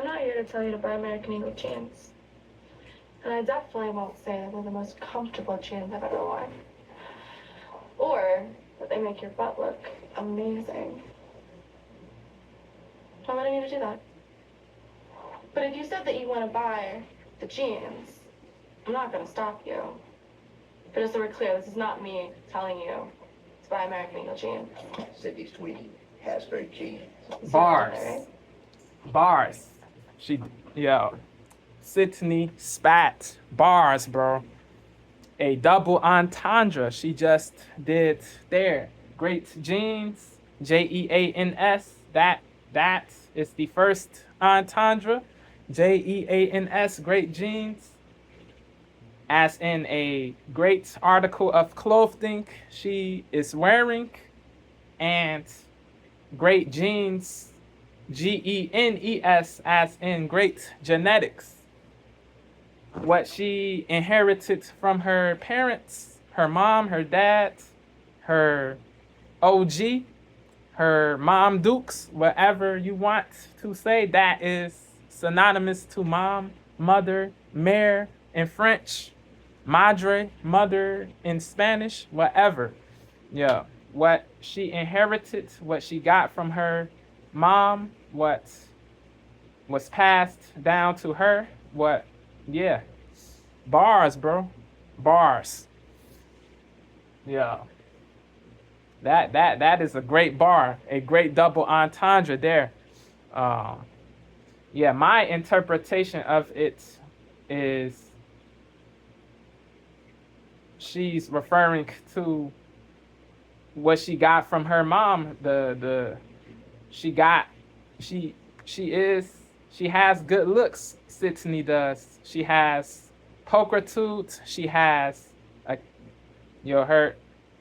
I'm not here to tell you to buy American Eagle jeans. And I definitely won't say that they're the most comfortable jeans I've ever worn. Or that they make your butt look amazing. I'm not going to do that. But if you said that you want to buy the jeans, I'm not going to stop you. But just so we're clear, this is not me telling you to buy American Eagle jeans. Sydney Sweeney has her jeans. Bars. Bars. She, yo. Sydney spat. Bars, bro. A double entendre she just did there. Great jeans. Jeans. That is the first entendre. Jeans. Great jeans. As in a great article of clothing she is wearing. And great genes. Genes, as in great genetics. What she inherited from her parents, her mom, her dad, her OG, her mom dukes, whatever you want to say, that is synonymous to mom, mother, mère in French, madre, mother in Spanish, whatever. Yeah, what she inherited, what she got from her mom, what was passed down to her, what, yeah. Bars, bro. Bars. Yeah. That is a great bar, a great double entendre there. Yeah, my interpretation of it is she's referring to what she got from her mom. She has good looks. Sydney does. She has pulchritude. She has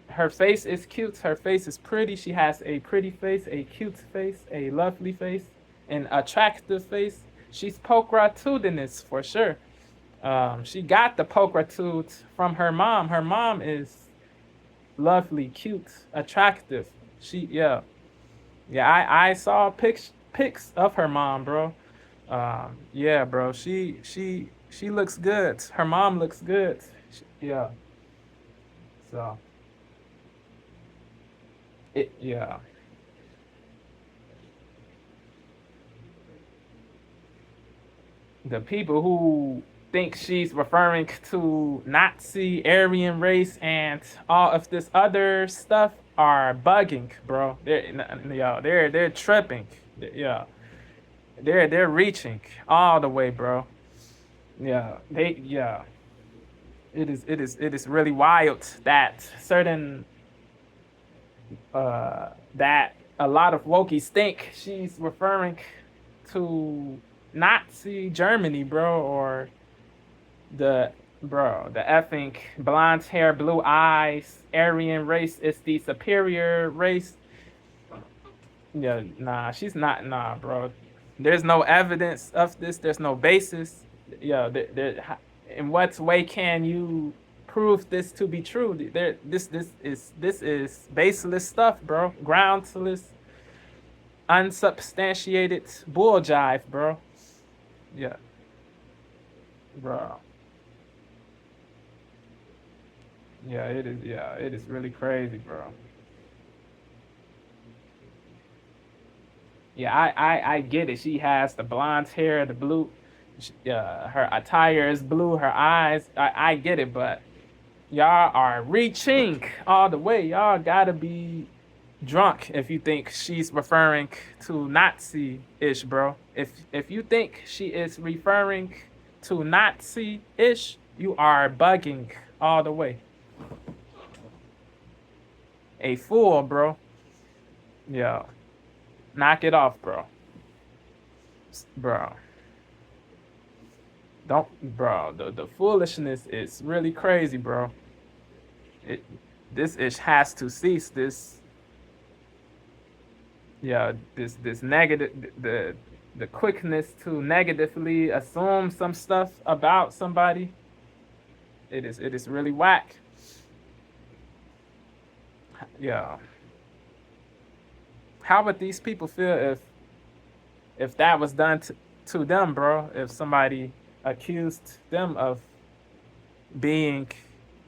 her face is cute. Her face is pretty. She has a pretty face, a cute face, a lovely face, an attractive face. She's pulchritudinous for sure. She got the pulchritude from her mom. Her mom is lovely, cute, attractive. Yeah, I saw pics of her mom, bro. Yeah, bro. She looks good. Her mom looks good. Yeah. So yeah. The people who think she's referring to Nazi, Aryan race, and all of this other stuff are bugging, bro. They're tripping. Yeah. They're reaching all the way, bro. Yeah. It is really wild that that a lot of wokies think she's referring to Nazi Germany, bro, or the effing blonde hair, blue eyes, Aryan race is the superior race. Yeah, nah, she's not. Nah, bro. There's no evidence of this. There's no basis. Yeah, in what way can you prove this to be true? This is baseless stuff, bro. Groundless, unsubstantiated bull jive, bro. Yeah, bro. Yeah, it is. Yeah, it is really crazy, bro. Yeah, I get it. She has the blonde hair, the blue. Her attire is blue. Her eyes. I get it, but y'all are reaching all the way. Y'all gotta be drunk if you think she's referring to Nazi-ish, bro. If you think she is referring to Nazi-ish, you are bugging all the way. A fool, bro. Yeah. Knock it off, bro. Bro. Don't, bro. The foolishness is really crazy, bro. This ish has to cease. This negative, the quickness to negatively assume some stuff about somebody. It is really whack. Yeah. How would these people feel if that was done to them, bro. If somebody accused them of being,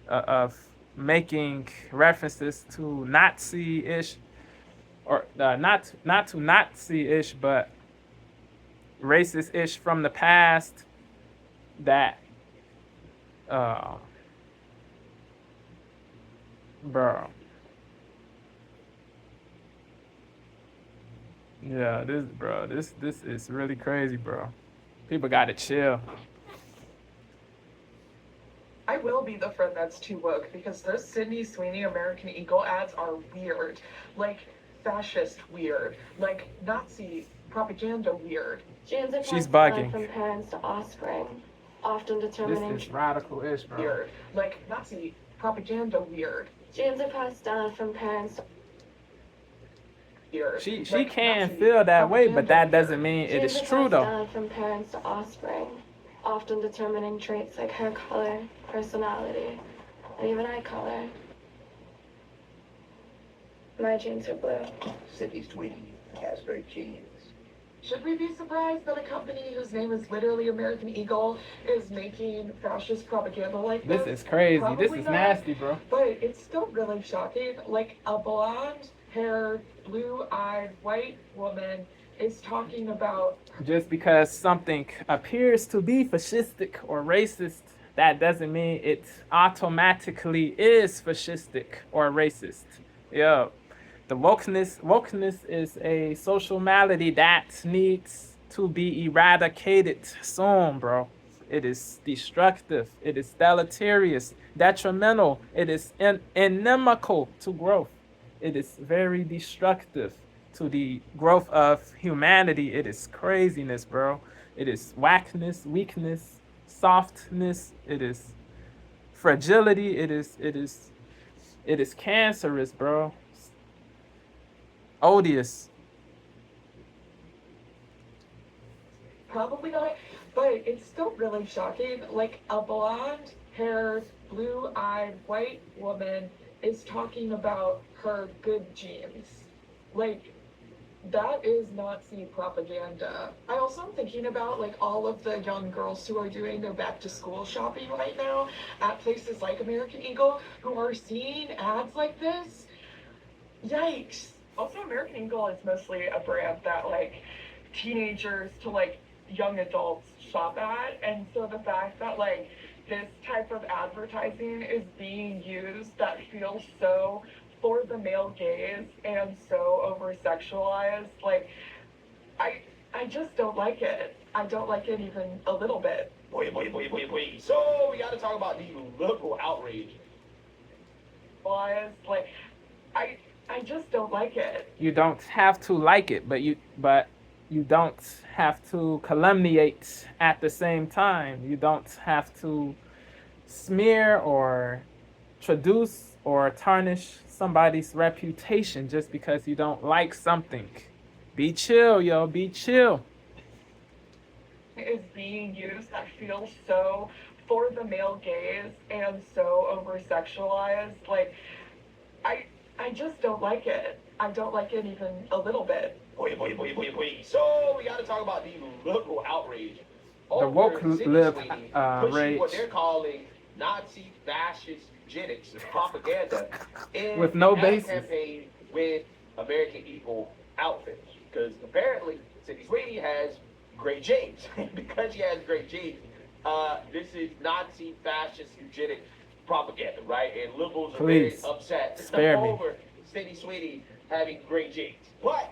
of making references to Nazi-ish, or not to Nazi-ish, but racist-ish from the past, that, bro. Yeah, this is really crazy, bro. People gotta chill. I will be the friend that's too woke because those Sydney Sweeney American Eagle ads are weird. Like fascist weird. Like Nazi propaganda weird. Genes are She's passed down bugging. from parents to offspring, often This determining. is radical-ish, bro. Weird. Like Nazi propaganda weird. Genes are passed down from parents to Weird. She Like can Nazi feel that way, but that propaganda doesn't mean it Genes is are true, passed though. down from parents to offspring, often determining traits like hair color, personality, and even eye color. My genes are blue. Sydney Sweeney has great genes. Should we be surprised that a company whose name is literally American Eagle is making fascist propaganda like This this? is crazy. This Probably is not. nasty, bro. But it's still really shocking. Like a blonde-haired, blue-eyed white woman is talking about. Just because something appears to be fascistic or racist, that doesn't mean it automatically is fascistic or racist. Yeah. The wokeness is a social malady that needs to be eradicated soon, bro. It is destructive. It is deleterious, detrimental. It is inimical to growth. It is very destructive to the growth of humanity. It is craziness, bro. It is whackness, weakness, softness. It is fragility. It is cancerous, bro. Odious. Probably not, but it's still really shocking. Like a blonde-haired, blue-eyed white woman is talking about her good genes. Like, that is Nazi propaganda. I also am thinking about like all of the young girls who are doing their back to school shopping right now at places like American Eagle who are seeing ads like this. Yikes. Also, American Eagle is mostly a brand that like teenagers to like young adults shop at, and so the fact that like this type of advertising is being used that feels so for the male gaze and so over sexualized, like I just don't like it. I don't like it even a little bit. Wait. So we gotta talk about the liberal outrage. Like I just don't like it. You don't have to like it, but you don't have to calumniate at the same time. You don't have to smear or traduce or tarnish somebody's reputation just because you don't like something. Be chill, yo. Be chill. Is being used that feels so for the male gaze and so over sexualized. Like I just don't like it. I don't like it even a little bit. Wait. So we gotta talk about the liberal outrage. The woke Sydney lib Sweeney rage. pushing what they're calling Nazi fascist eugenics and propaganda in With no an ad basis. campaign with American Eagle outfits. Because apparently Sydney Sweeney has great genes. Because she has great genes, this is Nazi fascist eugenic propaganda, right? And liberals are Please, very upset spare me. over Sydney Sweeney having great genes. But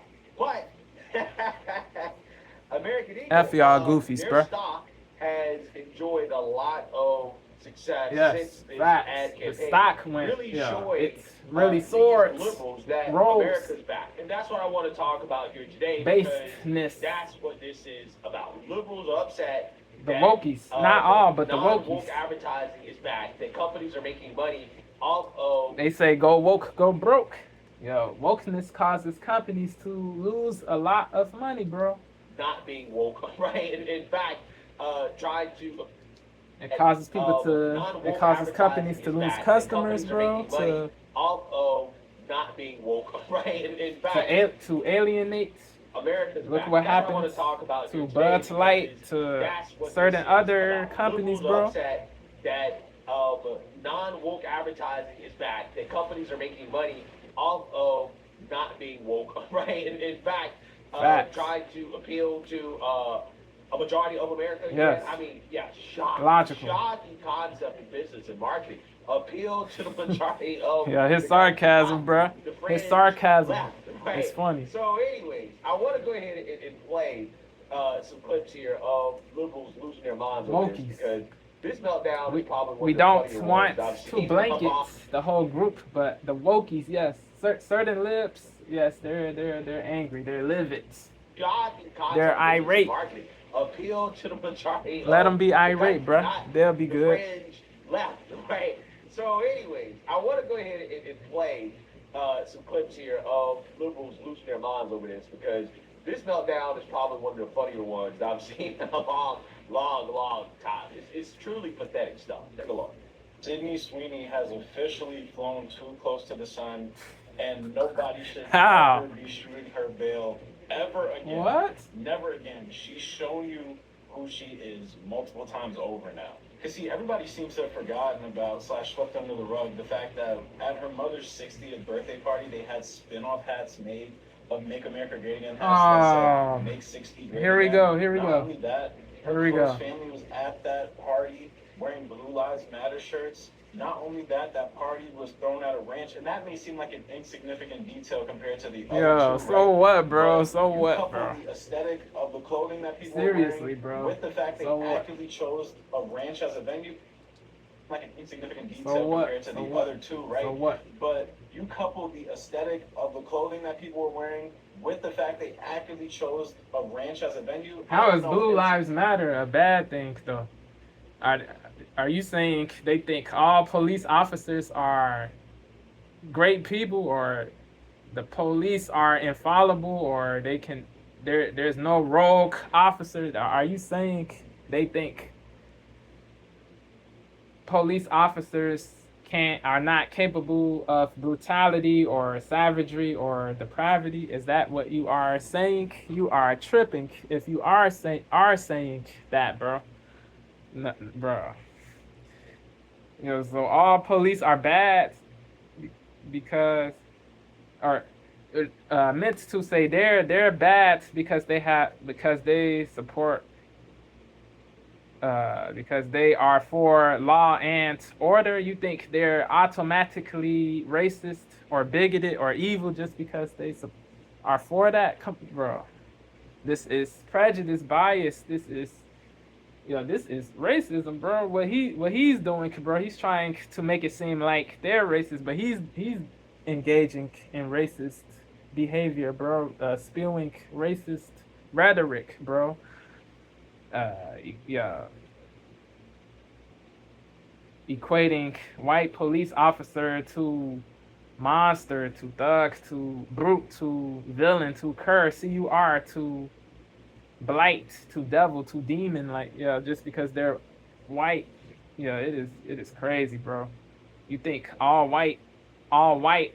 American Eagle, F y'all goofies, their bruh. stock has enjoyed a lot of success since Yes, this facts. ad The campaign. stock went, Really yeah, showing it's really these soared, liberals that rose. America's back, and that's what I want to talk about here today. Because Baseness. that's what this is about. Liberals are upset. The that, wokies, not all, but the non-woke wokies. advertising is back. That companies are making money off of. They say go woke, go broke. Yo, wokeness causes companies to lose a lot of money, bro. Not being woke, right? In fact, trying to. It causes people to. Non-woke It causes companies advertising to is lose back, and customers, companies are bro. making money off of not being woke, right? In fact, To alienate America's Look back. what That's what I want happens to talk about to here today, Bud because Light, to that's what certain this is other about. companies, Liberals are bro. upset that non-woke advertising is back, that companies are making money off of not being woke, right? And in fact, Facts. trying to appeal to a majority of America again. Yes. I mean, yeah, shocking, Logical. shocking concept in business and marketing. Appeal to the majority of Yeah, his the sarcasm, country, bruh. the His fringe sarcasm. left, right? It's funny. So, anyways, I want to go ahead and play some clips here of liberals losing their minds over this, Wokies. because this meltdown is probably one We of the don't funnier want ones I've to seen. blanket the whole group, but the wokies, yes. Certain lips, yes, they're angry. They're livid. Shocking concept They're of business and irate. marketing. Appeal to the majority. Let of them be the irate, country, bruh. not They'll be the good. fringe left, right? So, anyways, I want to go ahead and play some clips here of liberals losing their minds over this, because this meltdown is probably one of the funnier ones I've seen in a long time. It's truly pathetic stuff. Take a look. Sydney Sweeney has officially flown too close to the sun, and nobody should How? ever be shooting her bail ever again. What? Never again. She's shown you who she is multiple times over now. Because, see, everybody seems to have forgotten about / swept under the rug the fact that at her mother's 60th birthday party, they had spin-off hats made of Make America Great Again hats that said Make 60 Great Here we Again. go, here we Not go. only that, Here her we close go. family was at that party wearing Blue Lives Matter shirts. Not only that, that party was thrown at a ranch, and that may seem like an insignificant detail compared to the other Yo, two, so right? what, bro? But So you what, couple bro? the aesthetic of the clothing that people Seriously, are wearing bro. with the fact they So what? actively chose a ranch as a venue, like an insignificant So detail what? compared to So the what? other two, right? So what? But you couple the aesthetic of the clothing that people were wearing with the fact they actively chose a ranch as a venue. I How don't is know, Blue it's- Lives Matter a bad thing, though? Are you saying they think all police officers are great people, or the police are infallible, or there's no rogue officer? Are you saying they think police officers are not capable of brutality or savagery or depravity? Is that what you are saying? You are tripping if you are saying that, bro. No, bro. You know, so all police are bad because, or meant to say they're bad because they support, because they are for law and order. You think they're automatically racist or bigoted or evil just because they are for that? Bro, this is prejudice, bias. This is racism, bro. What he's doing, bro, he's trying to make it seem like they're racist, but he's engaging in racist behavior, bro. Spewing racist rhetoric, bro. Yeah. Equating white police officer to monster, to thug, to brute, to villain, to curse, CUR, to blight, to devil, to demon, like, yeah, just because they're white. Yeah, it is crazy, bro. You think all white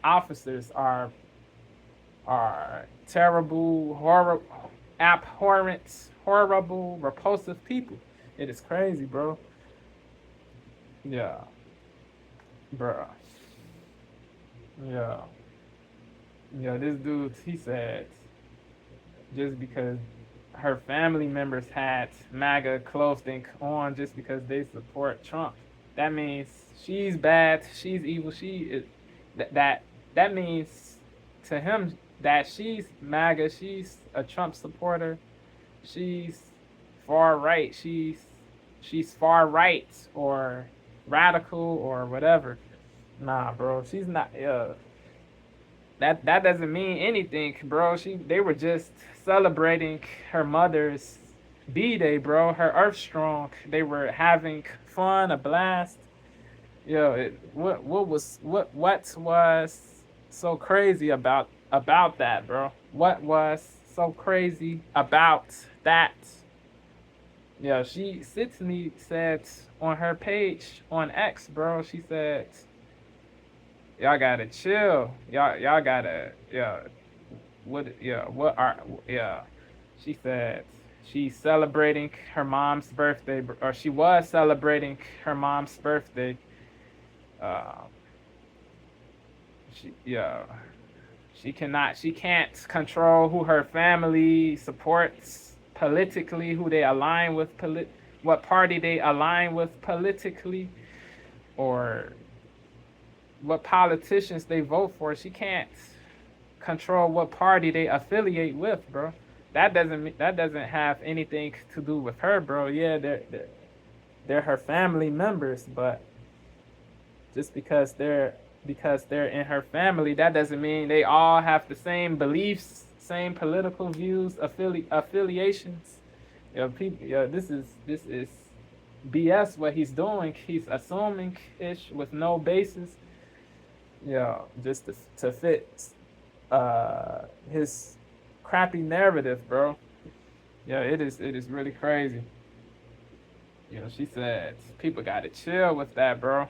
officers are terrible, abhorrent, horrible, repulsive people. It is crazy, bro. Yeah. Bro. Yeah. Yeah, this dude, he said just because her family members had MAGA clothing on just because they support Trump, that means she's bad, she's evil, she is that means to him that she's MAGA, she's a Trump supporter, she's far right, she's far right or radical or whatever. Nah, bro, she's not. That doesn't mean anything, bro. They were just celebrating her mother's B-Day, bro. Her Earth Strong. They were having fun, a blast. Yo, what was so crazy about that, bro? What was so crazy about that? Yeah, Sydney said on her page on X, bro. She said, "Y'all gotta chill. Y'all gotta, yeah. She said she's celebrating her mom's birthday, or she was celebrating her mom's birthday. Uh, she can't control who her family supports politically, who they align with, what party they align with politically, or what politicians they vote for. She can't control what party they affiliate with, bro. That doesn't have anything to do with her, bro. Yeah, they're her family members, but just because they're in her family, that doesn't mean they all have the same beliefs, same political views, affiliations. This is BS. What he's doing, he's assuming ish with no basis. Just to fit his crappy narrative, bro. It is really crazy. She said people gotta chill with that, bro.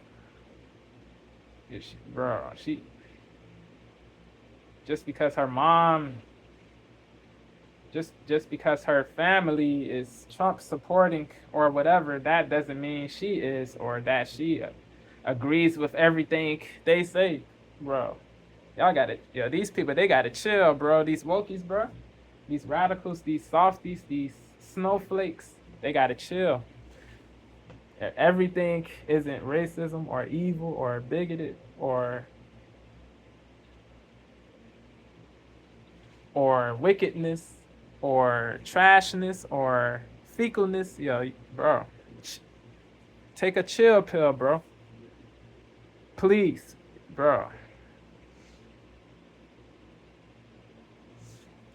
She just because her mom, just because her family is Trump supporting or whatever, that doesn't mean she is, or that she agrees with everything they say, bro. Y'all gotta, these people, they gotta chill, bro. These wokies, bro. These radicals, these softies, these snowflakes, they gotta chill. Everything isn't racism or evil or bigoted or wickedness or trashness or fecalness. Bro, take a chill pill, bro. Please, bro.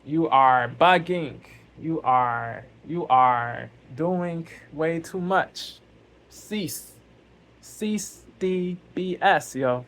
You are bugging. You are doing way too much. Cease the BS, yo.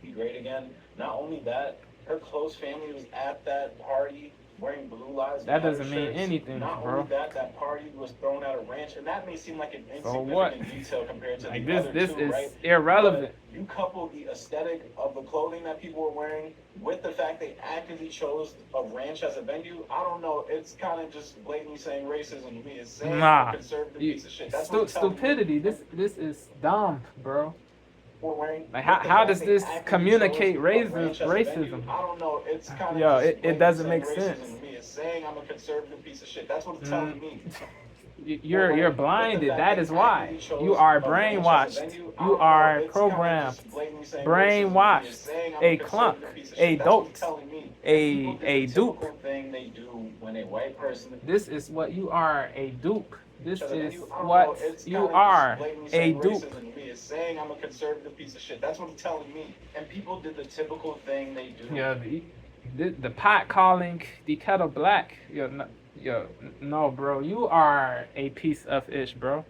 Be great again. Not only that, her close family was at that party wearing Blue Lives Matter That doesn't mean shirts. anything, Not bro. only that party was thrown at a ranch, and that may seem like an So what? insignificant detail compared to Like the other this two, is right? irrelevant. But you couple the aesthetic of the clothing that people were wearing with the fact they actively chose a ranch as a venue. I don't know. It's kind of just blatantly saying racism to me. It's saying Nah. a conservative piece of shit. That's what it's telling me. Stupidity. This is dumb, bro. We're wearing, Like with the how fact does they this actively communicate chose a ranch as a venue. racism? I don't know. It's kind of Yo, just it blatantly doesn't saying make racism sense. to me. It's saying I'm a conservative piece of shit. That's what it's telling me. You're blinded. That is why you are brainwashed. You are programmed, brainwashed, a clunk, a dope, a dupe. Thing they do when a white person. This is what you are, a dupe. This is what you are, a dupe. It's saying I'm a conservative piece of shit. That's what it's telling me. And people did the typical thing they do. Yeah, the pot calling the kettle black. No, bro. You are a piece of ish, bro.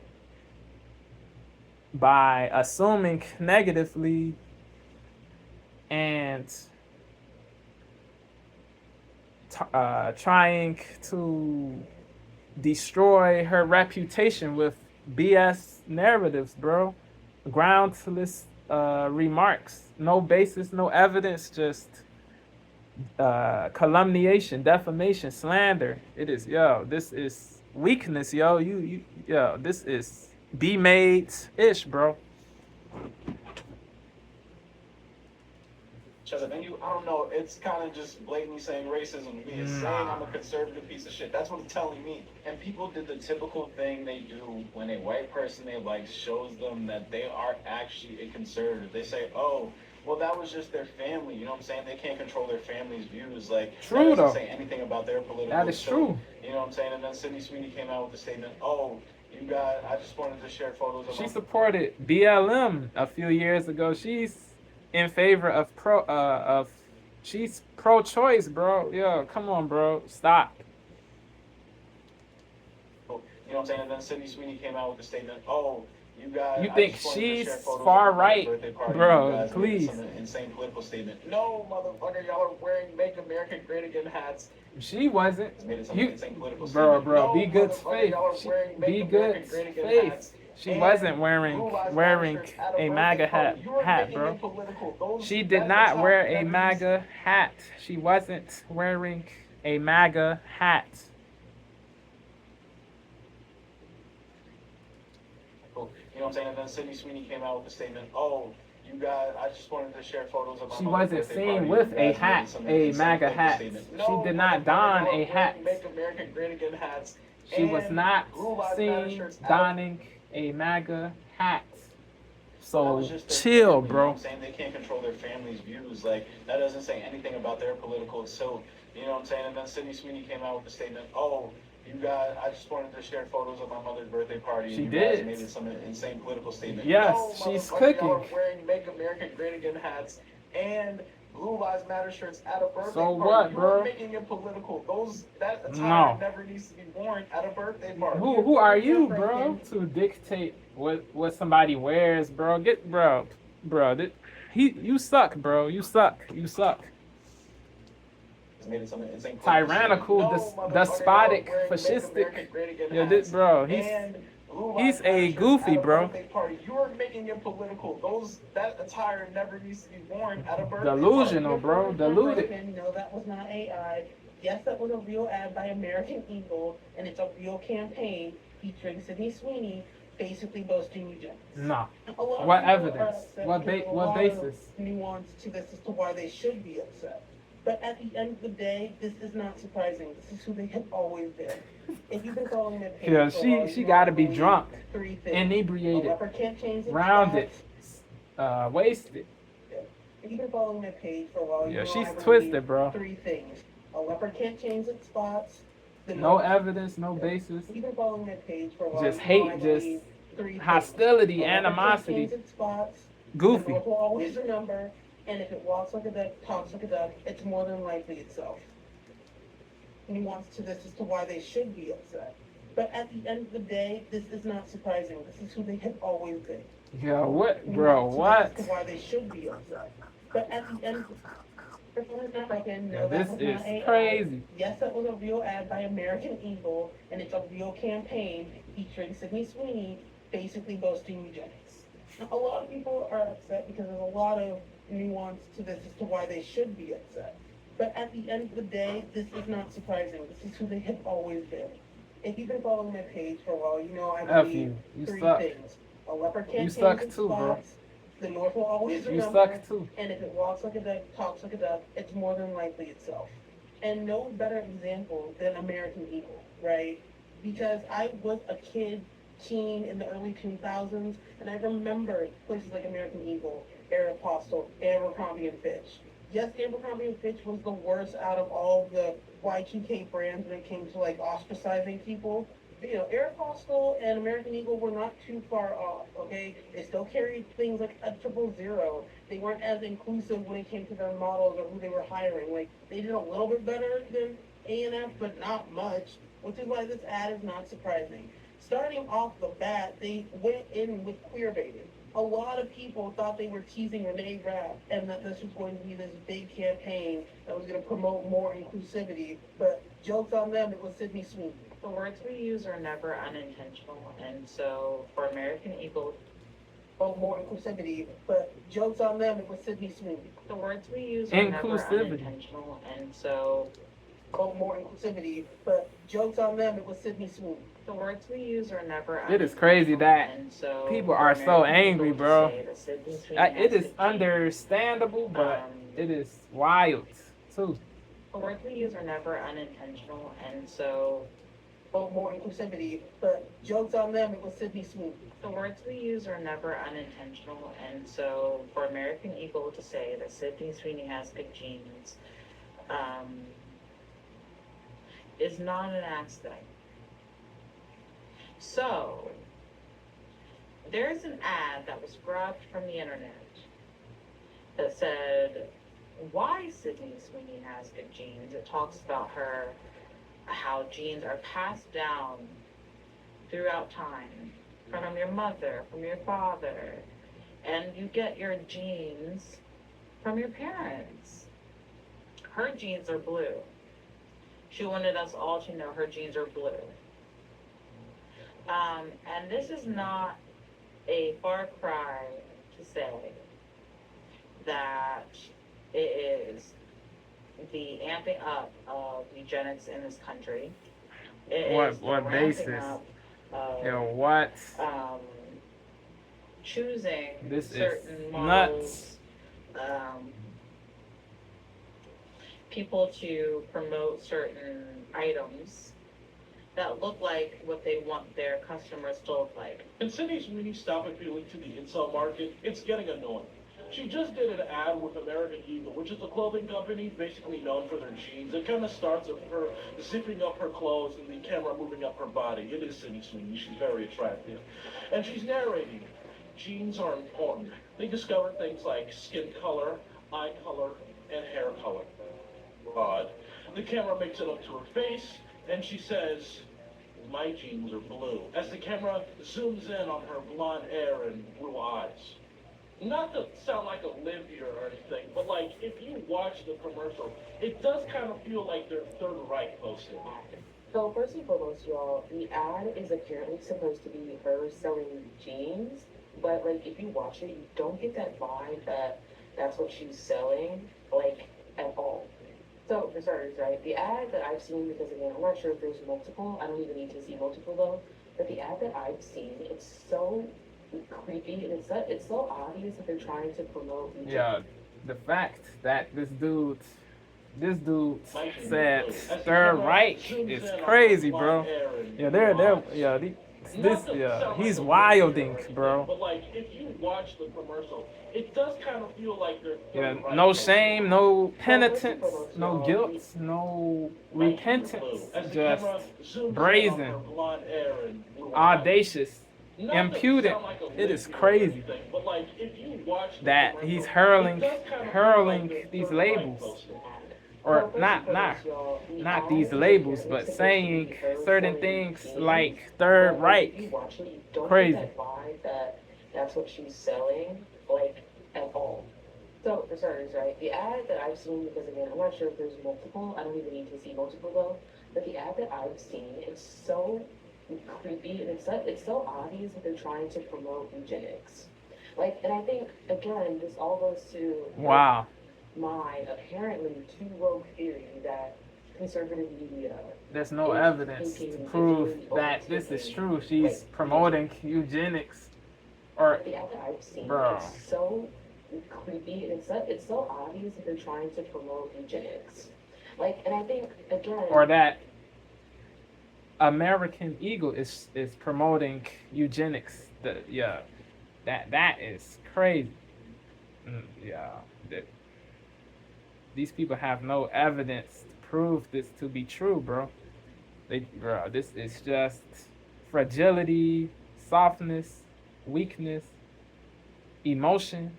By assuming negatively and trying to destroy her reputation with BS narratives, bro. Groundless remarks. No basis, no evidence, just calumniation, defamation, slander. It is, this is weakness, yo. This is B-made-ish, bro. As a venue, I don't know. It's kind of just blatantly saying racism to me. It's saying I'm a conservative piece of shit. That's what it's telling me. And people did the typical thing they do when a white person they like shows them that they are actually a conservative. They say, oh, well, that was just their family. You know what I'm saying? They can't control their family's views. Like, true, that doesn't though. say anything about their political. That is true. You know what I'm saying? And then Sweeney came out with the statement, oh, you guys, I just wanted to share photos of She supported BLM a few years ago. She's in favor of she's pro-choice, bro. Yo, come on, bro. Stop. You know what I'm saying? And then Sweeney came out with the statement, oh, you guys. You think she's far right, bro? Please. Some insane political statement. No, motherfucker, y'all are wearing "Make America Great Again" hats. She wasn't. Made it some You, insane political bro, statement. No, be good motherfucker, faith. y'all are wearing "Make Be America good Great Again" faith. hats. She and wasn't wearing Blue Lives Matter wearing shirts at a a birthday MAGA party. You were hat, making bro. it political. Those, She that did not attire wear a never needs to MAGA hat. She wasn't wearing a MAGA hat. You know what I'm saying? And then Sydney Sweeney came out with a statement, oh, you guys, I just wanted to share photos of my She mother's wasn't birthday seen party. with You a guys hat, made some a insane MAGA political hat. statement. She No, did not don a wearing hat. Make America Great Again hats. She was and not Blue Lives Matter seen shirts at a donning a MAGA hat. That So was just their chill, family, you know what bro. I'm saying? They can't control their family's views. Like, that doesn't say anything about their political so, you know what I'm saying? And then Sydney Sweeney came out with a statement, oh, you guys, I just wanted to share photos of my mother's birthday party. She You did. guys made it some insane political statement. Yes, No, she's motherfucker, cooking. y'all are wearing Make America Great Again hats and Blue Lives Matter shirts at a birthday So party. what, You bro? are making it political. That attire No. never needs to be worn at a birthday party. Who are you, bro, to dictate what somebody wears, bro? You suck, bro. You suck. Made it some insane Tyrannical, no, despotic, motherfucker, fascistic. Yeah, Bro, he's a goofy, bro. You are making it political. That attire never needs to be worn at a birthday Delusional, bro. Deluded. No, that was not AI. Yes, that was a real ad by American Eagle, and it's a real campaign featuring Sydney Sweeney basically boasting eugenics. No. A lot of What people evidence? are upset What because there's a what lot basis? of nuance to this as to why they should be upset. But at the end of the day, this is not surprising. This is who they have always been. If you've been following their page Yeah, for a while, she you know gotta I be believe drunk, 3 things. inebriated, A leopard can't change its rounded, spots. wasted. If you've been following their page for a while, you Yeah, know she's I believe twisted, bro. 3 things. A leopard can't change its spots. No evidence, no basis. If you've been following their page for a while, Just you know I hate, believe just 3 things. hostility, A leopard can't animosity. change its spots. The Goofy. North will always remember, and if it walks like a duck, talks like a duck, it's more than likely itself. Nuance to this as to why they should be upset. But at the end of the day, this is not surprising. This is who they have always been. Yeah, what, bro? What? Nuance to this as to why they should be upset. But at the end, Yeah, this is crazy. Yes, that was a real ad by American Eagle, and it's a real campaign featuring Sydney Sweeney basically boasting eugenics. A lot of people are upset because there's a lot of nuance to this as to why they should be upset. But at the end of the day, this is not surprising. This is who they have always been. If you've been following their page for a while, you know I F believe you. You 3 suck. things. A leopard can't You change suck its too, bro. spots. The North will always You remember. suck too. And if it walks like a duck, talks like a duck, it's more than likely itself. And no better example than American Eagle, right? Because I was a teen in the early 2000s, and I remember places like American Eagle, Aeropostale, Abercrombie & Fitch. Yes, Abercrombie & Fitch was the worst out of all the Y2K brands when it came to like ostracizing people. You know, Aeropostale and American Eagle were not too far off, okay? They still carried things like a 000. They weren't as inclusive when it came to their models or who they were hiring. Like, they did a little bit better than A&F, but not much, which is why this ad is not surprising. Starting off the bat, they went in with queerbaiting. A lot of people thought they were teasing Renee Rapp and that this was going to be this big campaign that was going to promote more inclusivity, but jokes on them, it was Sydney Sweeney. The words we use are never unintentional, and so for American Eagle, More inclusivity, but jokes on them, it was Sydney Sweeney. the words we use are never Inclusivity. unintentional, and so More inclusivity, but jokes on them, it was Sydney Sweeney. the words we use are never It is crazy that unintentional, and so people for are so American angry, Eagle to bro. say that Sydney Sweeney It has is to change, understandable, but it is wild too. the words we use are never unintentional, and so More inclusivity, but jokes on them, it was Sydney Sweeney. the words we use are never unintentional, and so for American Eagle to say that Sydney Sweeney has good genes is not an accident. So, there's an ad that was grabbed from the internet that said, why Sydney Sweeney has good genes. It talks about how genes are passed down throughout time from your mother, from your father, and you get your genes from your parents. Her genes are blue. She wanted us all to know her genes are blue. And this is not a far cry to say that it is the amping up of eugenics in this country. It is the What ramping basis? up of Yo, what? choosing This is certain nuts. models, people to promote certain items that look like what they want their customers to look like. And Sydney Sweeney stop appealing to the incel market? It's getting annoying. She just did an ad with American Eagle, which is a clothing company basically known for their jeans. It kind of starts with her zipping up her clothes and the camera moving up her body. It is Sydney Sweeney. She's very attractive. And she's narrating, jeans are important. They discover things like skin color, eye color, and hair color. Odd. The camera makes it up to her face, and she says, my jeans are blue, as the camera zooms in on her blonde hair and blue eyes. Not to sound like a Olivia or anything, but like, if you watch the commercial, it does kind of feel like they're Third Reich posted. So first and foremost, y'all, the ad is apparently supposed to be her selling jeans, but like if you watch it, you don't get that vibe that that's what she's selling, like at all. So for starters, right, the ad that I've seen, because again, I'm not sure if there's multiple, I don't even need to see multiple though, but the ad that I've seen, it's so creepy and it's so obvious that they're trying to promote eugenics. Yeah, the fact that this dude said Third Reich is crazy, bro. Yeah, he's wilding, bro. But like, if you watch the commercial, it does kind of feel like they're Yeah, Third Reich no posted. shame, no penitence, no guilt, no repentance, just brazen, audacious, impudent. It is crazy that he's hurling these labels, or not these labels, but saying certain things like Third Reich. Crazy. That's what she's selling, like at all. So for starters, right, the ad that I've seen, because again, I'm not sure if there's multiple, I don't even need to see multiple though, but the ad that I've seen, it's so creepy and it's so obvious that they're trying to promote eugenics. Like, and I think again, this all goes to Wow. my apparently too woke theory that conservative media. There's no evidence to prove that this is true. She's promoting eugenics, or The ad that I've seen, bro. it's so creepy and it's so obvious that they're trying to promote eugenics. Like, and I think again, or that American Eagle is promoting eugenics. That is crazy. These people have no evidence to prove this to be true, bro. This is just fragility, softness, weakness, emotion.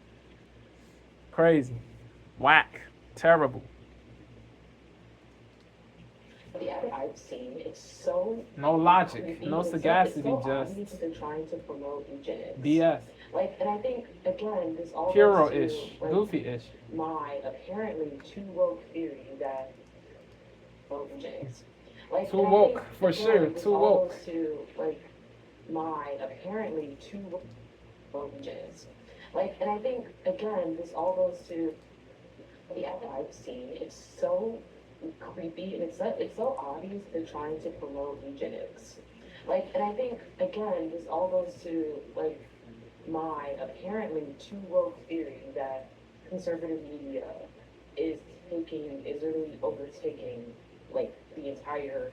Crazy, whack, terrible. the ad that I've seen, it's so No logic, creepy, no it's sagacity, so just obvious that they're trying to promote eugenics. BS. Like, and I think again, this all goes Hero-ish, to, like, goofy-ish. my apparently too woke theory that eugenics. Like, Too and I woke, think, for again, sure, this too all woke. goes to like my apparently too woke eugenics. Like, and I think again, this all goes to the ad that I've seen. It's so creepy and it's so obvious that they're trying to promote eugenics. Like, and I think again, this all goes to like my apparently too woke theory that conservative media is really overtaking like the entire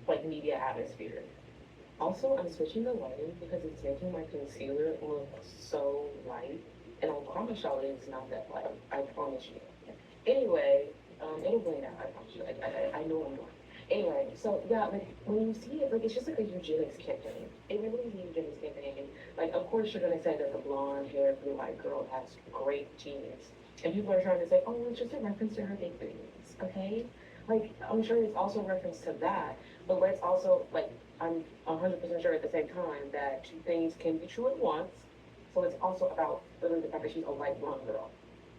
like media atmosphere. Also, I'm switching the lighting because it's making my concealer look so light, and I promise y'all it's not that light. I promise you. Anyway, it'll blend out. I promise you. I know I'm going. Anyway, so yeah, like when you see it, like it's just like a eugenics campaign. It really is a eugenics campaign. And, like, of course, you're gonna say that the blonde hair, blue-eyed girl has great genes, and people are trying to say, oh, it's just a reference to her big boobs, okay? Like, I'm sure it's also a reference to that, but let's also like, I'm 100% sure at the same time that two things can be true at once. So it's also about literally the fact that she's a light blonde girl.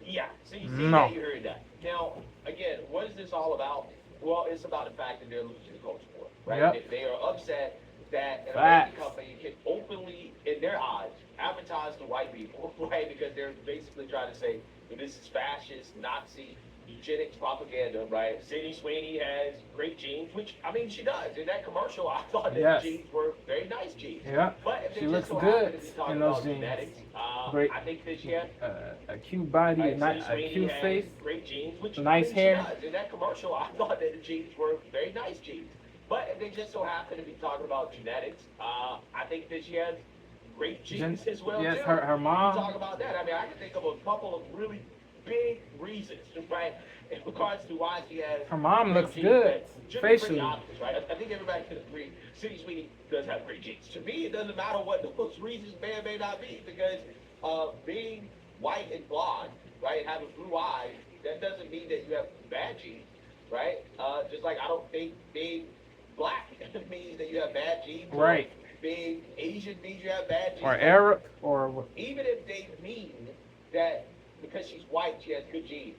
Yeah, so you see No. that, you heard that. Now, again, what is this all about? Well, it's about the fact that they're losing the culture war, right? Yep. They are upset that an Facts. American company can openly, in their eyes, advertise to white people, right? Because they're basically trying to say that this is fascist, Nazi, eugenics propaganda, right? Sydney Sweeney has great genes, which, I mean, she does. In that commercial, I thought that Yes. the genes were very nice genes. Yeah. But if they She just looks so good happen to be talking in those about jeans. genetics, Great. I think that she has A cute body, right, not Sydney a Sweeney cute has face. great genes, which nice I mean, hair. She does. In that commercial, I thought that the genes were very nice genes. But if they just so happen to be talking about genetics, I think that she has great genes as well Yes, too. her mom. Talk about that. I mean, I can think of a couple of really big reasons, right, in regards to why she has. Her mom great looks genes good that should be facially. pretty obvious, right? I think everybody can agree. Sydney Sweeney does have great genes. To me, it doesn't matter what those reasons may or may not be, because being white and blonde, right, and having blue eyes, that doesn't mean that you have bad genes, right? Just like I don't think being black means that you have bad genes. Right. Being Asian means you have bad genes. Or Arab, or what? Even if they mean that because she's white, she has good genes,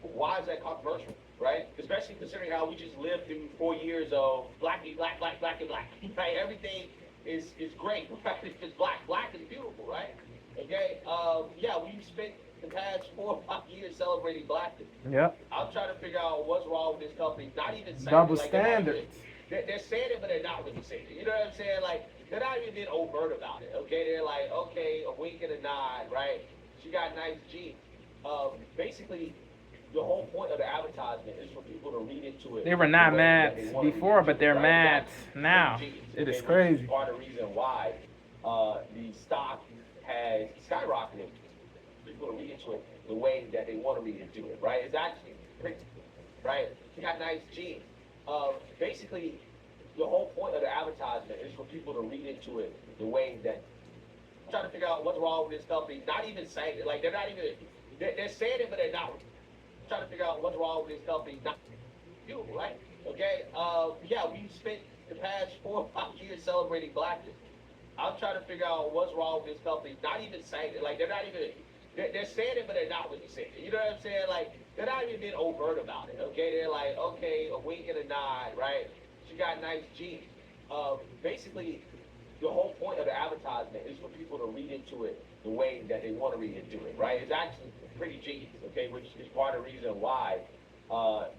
why is that controversial, right? Especially considering how we just lived through 4 years of black, black, black, black, and black, right? Everything is great, right? If it's black, black is beautiful, right? Okay, yeah, we spent the past 4 or 5 years celebrating blackness. Yep. I'm trying to figure out what's wrong with this company. Not even saying Double it, like, they're not standards. even- They're saying it, but they're not really saying it. You know what I'm saying? Like, they're not even being overt about it. Okay, they're like, okay, a wink and a nod, right? She got nice genes. Basically, the whole point of the advertisement is for people to read into it. They were not the way mad that they wanna before, read but into they're it, right? mad Exactly. now. Genes, It is okay, which crazy. part of the reason why the stock has skyrocketed. People to read into it the way that they want to read into it, right? It's actually pretty, right? She got nice genes. Basically, the whole point of the advertisement is for people to read into it the way that. I'm trying to figure out what's wrong with this company. Not even saying it, like they're not even. They're saying it, but they're not. I'm trying to figure out what's wrong with this company. Not you, right? Okay. Yeah, we spent the past 4 or 5 years celebrating blackness. I'm trying to figure out what's wrong with this company. Not even saying it, like they're not even. They're saying it, but they're not really saying it. You know what I'm saying? Like, they're not even being overt about it, okay? They're like, okay, a wink and a nod, right? She got nice genes. Basically, the whole point of the advertisement is for people to read into it the way that they want to read into it, right? It's actually pretty genius, okay? Which is part of the reason why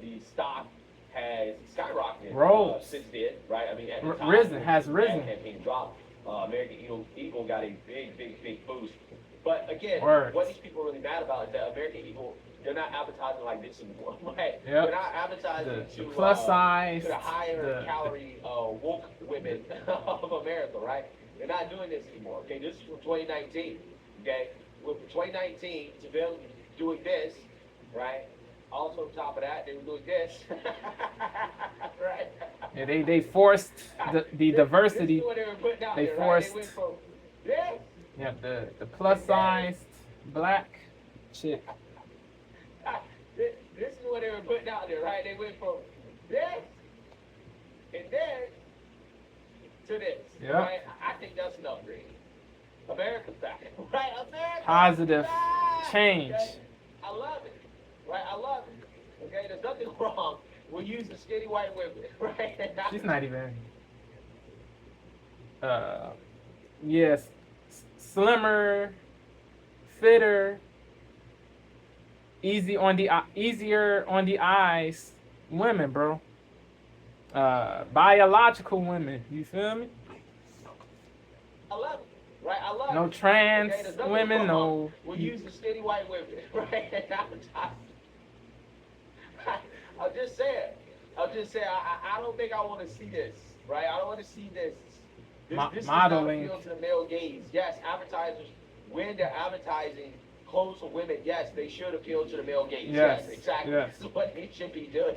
the stock has skyrocketed Rose. since then, right? I mean, at the time, Risen, has when risen. that campaign dropped, American Eagle got a big boost. But again, Words. what these people are really mad about is that American Eagle, they're not advertising like this anymore, right? Yep. They're not advertising The to plus size, to the higher the- calorie woke women of America, right? They're not doing this anymore. Okay, this is from 2019. Okay, with 2019, Seville doing this, right? Also on top of that, they were doing this, right? Yeah, they forced the diversity. This is what they were putting out They there, right? They forced- went from this. Yeah, the plus sized black chick. This is what they were putting out there, right? They went from this and this to this, Yep. right? I think that's an upgrade. America's back, right? America's Positive back, change. okay? I love it, right? I love it. Okay, there's nothing wrong with using skinny white women, right? She's not even. Yes, slimmer, fitter, easier on the eyes, women, bro. Biological women. You feel me? I love it, right? I love No it. trans Okay, there's nothing women. wrong No. with using skinny white women, right? I'm just saying. I don't think I want to see this, right? I don't want to see this. This Modeling. does not appeal to the male gaze. Yes, advertisers, when they're advertising clothes for women, yes, they should appeal to the male gaze. Yes, exactly. yes. That's what they should be doing.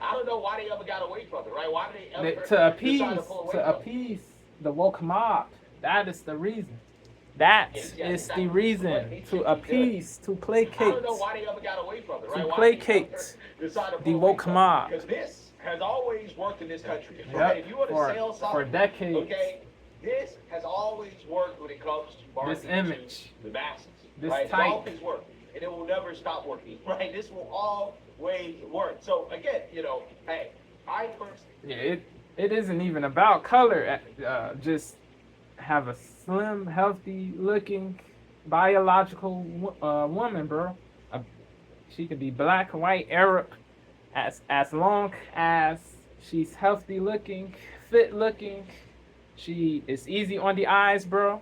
I don't know why they ever got away from it, right? Why did they ever To appease, decide to pull away from it? the woke mob. That is the reason. That Yes, is exactly. the reason. What they To should be appease, to I placate. don't know why they ever got away from it, right? To Why placate they ever decided to the pull away woke from it. mob. Because this has always worked in this country, Yep, right? If you want to sell for something, decades. okay, this has always worked when it comes to marketing image. to the masses, This right? type. It's always worked, and it will never stop working, right? This will always work. So again, hey, I personally, Yeah, it isn't even about color. Just have a slim, healthy looking biological woman, bro. She could be black, white, Arab, as long as she's healthy looking, fit looking. She is easy on the eyes, bro.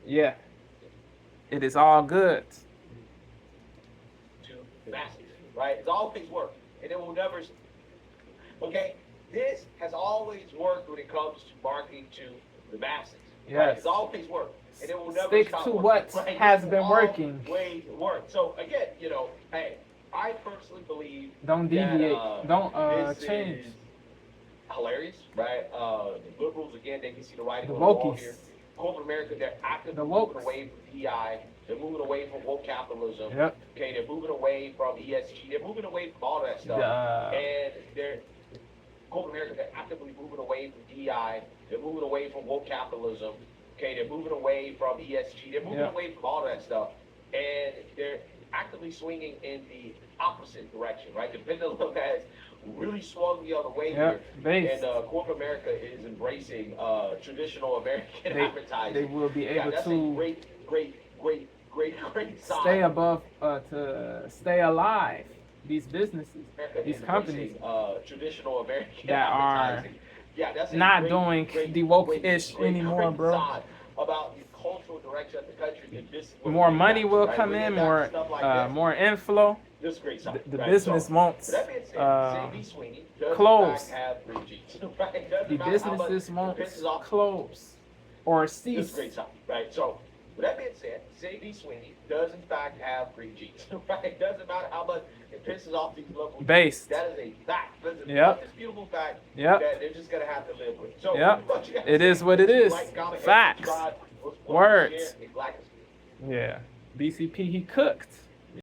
Yeah, it is all good. To the masses, right? It's always worked, and it will never. Okay, this has always worked when it comes to marketing to the masses. Yes. Right? It's always worked, and it will never Stick stop to working, what right? has This been will working. always work. So again, hey, I personally believe Don't deviate. Don't this change. is hilarious, right? The liberals, again, they can see the writing The on the wall wokies. here. Corporate America, they're actively The moving wokes. away from DI. They're moving away from woke capitalism. Yep. Okay, they're moving away from ESG. They're moving away from all that stuff. And corporate America, they're actively moving away from DI. They're moving away from woke capitalism. Okay, they're moving away from ESG. They're moving away from all that stuff. And they're actively swinging in the opposite direction, right? The pendulum has really swung the other way here. Base. And corporate America is embracing traditional American advertising. They will be able that's to a great sign. stay above, to stay alive. These businesses, these companies traditional American that are advertising. That's a not great, doing great, the woke-ish great anymore, bro. sign about the cultural direction of the country. And this is what More we money got, will right? come When in, you got more stuff like this, more inflow. this is great sign, The right? business So, won't with that being said, Cindy Sweeney does close. in fact have green jeans, right? Doesn't The matter how much businesses it won't pisses off close or This is cease. a great sign, right? So, with that being said, Sadie Sweeney does in fact have green jeans, right? It doesn't matter how much it pisses off these local Based. That is a fact. That's a Yep. indisputable fact Yep. that they're just gonna have to live with. So, Yep. what you gotta It say is what it is. like, comment, and Facts. subscribe. Support, Words. share, and like us. Yeah. BCP, he cooked.